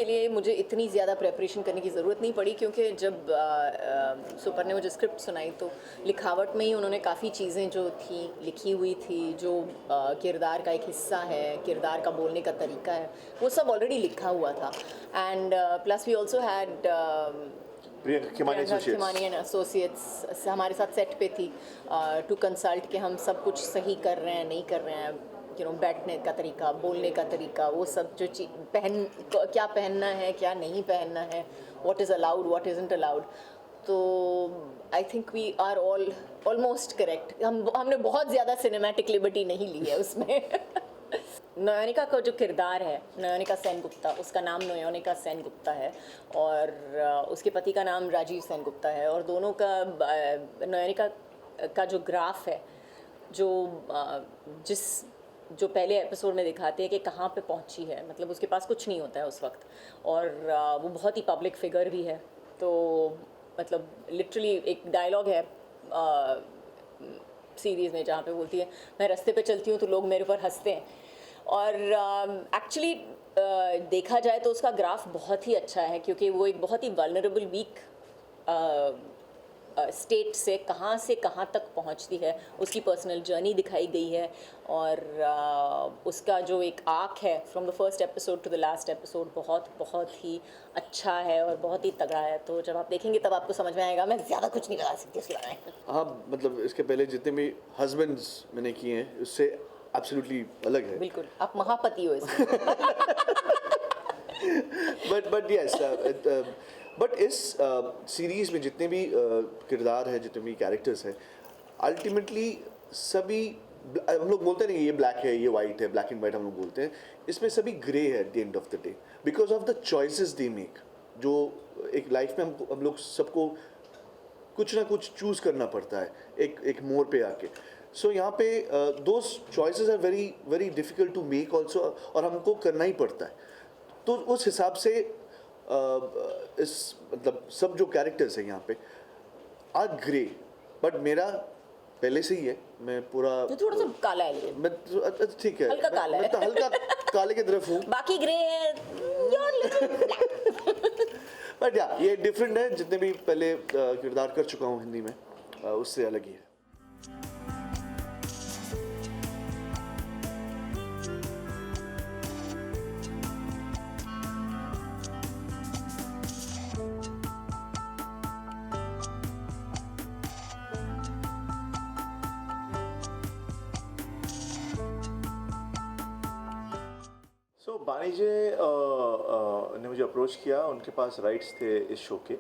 के लिए मुझे इतनी ज़्यादा प्रेपरेशन करने की ज़रूरत नहीं पड़ी, क्योंकि जब सुपर ने मुझे स्क्रिप्ट सुनाई तो लिखावट में ही उन्होंने काफ़ी चीज़ें जो थी लिखी हुई थी, जो किरदार का एक हिस्सा है, किरदार का बोलने का तरीका है, वो सब ऑलरेडी लिखा हुआ था. And plus we also had Priyanka Khimani and associates हमारे साथ सेट पे थी टू कंसल्ट कि हम सब कुछ सही कर रहे हैं नहीं कर रहे हैं, बैठने का तरीका, बोलने का तरीका, वो सब जो क्या पहनना है क्या नहीं पहनना है, what is allowed what isn't allowed. तो I think we are almost correct. हमने बहुत ज़्यादा सिनेमैटिक लिबर्टी नहीं ली है उसमें. नयनिका का जो किरदार है, नयनिका सेनगुप्ता, उसका नाम नयनिका सेनगुप्ता है और उसके पति का नाम राजीव सेनगुप्ता है, और दोनों का नयनिका का जो ग्राफ है, जो पहले एपिसोड में दिखाते हैं कि कहाँ पे पहुँची है, मतलब उसके पास कुछ नहीं होता है उस वक्त, और वो बहुत ही पब्लिक फिगर भी है. तो मतलब लिटरली एक डायलॉग है सीरीज़ में जहाँ पे बोलती है, मैं रास्ते पे चलती हूँ तो लोग मेरे ऊपर हंसते हैं. और एक्चुअली देखा जाए तो उसका ग्राफ बहुत ही अच्छा है, क्योंकि वो एक बहुत ही वल्नरेबल वीक स्टेट से कहाँ तक पहुंचती है, उसकी पर्सनल जर्नी दिखाई गई है. और उसका जो एक आर्क है from the first episode to the last episode बहुत ही अच्छा है और बहुत ही तगड़ा है. तो जब आप देखेंगे तब आपको समझ में आएगा. मैं ज़्यादा कुछ नहीं बता सकती उसके बारे में. हाँ, मतलब इसके पहले जितने भी हस्बैंड्स मैंने किए हैं उससे एब्सोल्युटली अलग है. बिल्कुल, आप महापति हो इसमें. बट यस, बट इस सीरीज़ में जितने भी किरदार हैं, जितने भी कैरेक्टर्स हैं, अल्टीमेटली सभी, हम लोग बोलते हैं नहीं ये ब्लैक है ये वाइट है, ब्लैक एंड वाइट हम लोग बोलते हैं, इसमें सभी ग्रे है at the end of the day, because of the choices they make. जो एक लाइफ में हम लोग सबको कुछ ना कुछ चूज़ करना पड़ता है एक मोड़ पे आके. सो यहाँ पे दो choices are very very difficult to make also, और हमको करना ही पड़ता है. तो उस हिसाब से इस मतलब सब जो कैरेक्टर्स हैं यहाँ पे आर ग्रे. बट मेरा पहले से ही है, मैं पूरा तो थोड़ा सा काला है, लेकिन मैं ठीक है, हल्का काला है. मैं तो हल्का काले की तरफ हूँ. बाकी ग्रे है. बट या ये डिफरेंट है. जितने भी पहले किरदार कर चुका हूँ हिंदी में, उससे अलग ही है. सो बानी जी ने मुझे अप्रोच किया. उनके पास राइट्स थे इस शो के,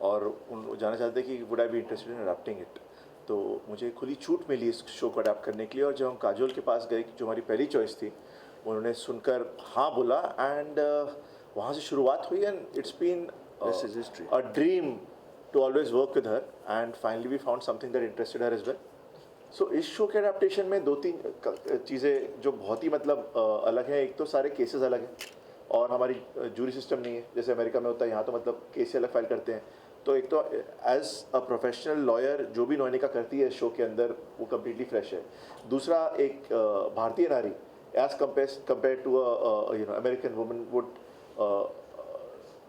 और उन जानना चाहते कि would I be interested in adapting it. तो मुझे खुली छूट मिली इस शो को अडैप्ट करने के लिए. और जब हम काजोल के पास गए, जो हमारी पहली चॉइस थी, उन्होंने सुनकर हाँ बोला, एंड वहाँ से शुरुआत हुई. And it's been a dream to always work with her, and finally we found something that interested her as well. So इस शो के अडेप्टेशन में दो तीन चीज़ें जो बहुत ही मतलब अलग हैं. एक तो सारे केसेस अलग हैं, और हमारी जूरी सिस्टम नहीं है जैसे अमेरिका में होता है. यहाँ तो मतलब केस अलग फाइल करते हैं. तो एक तो एज अ प्रोफेशनल लॉयर जो भी नयनिका करती है शो के अंदर, वो कम्प्लीटली फ्रेश है. दूसरा, एक भारतीय नारी as compare to American woman would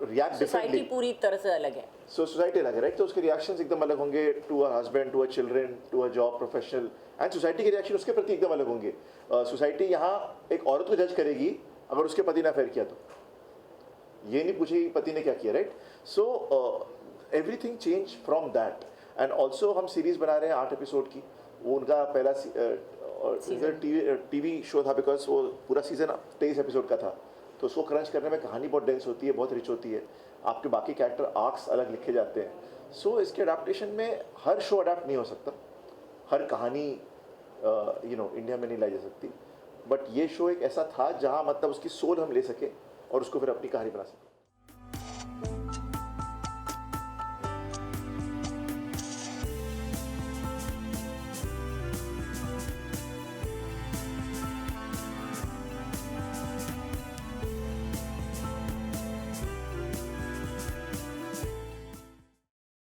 react differently. Society पूरी तरह से अलग है. सो सोसाइटी अलग है, राइट. तो उसके रिएक्शंस एकदम अलग होंगे to a husband, to a children, to a job professional. And society के रिएक्शन उसके प्रति एकदम अलग होंगे. सोसाइटी यहाँ एक औरत को जज करेगी अगर उसके पति ने अफेयर किया तो, ये नहीं पूछेगी पति ने क्या किया, right. So everything change from that. And also हम सीरीज बना रहे हैं 8 एपिसोड की. वो उनका पहला टीवी शो था, बिकॉज वो पूरा सीजन 23 एपिसोड का था. तो उसको क्रंच करने में कहानी बहुत डेंस होती है, बहुत रिच होती है. आपके बाकी कैरेक्टर आर्क्स अलग लिखे जाते हैं. सो इसके अडेप्टेशन में हर शो अडेप्ट नहीं हो सकता, हर कहानी इंडिया में नहीं लाई जा सकती. बट ये शो एक ऐसा था जहाँ मतलब उसकी सोल हम ले सके और उसको फिर अपनी कहानी बना सके.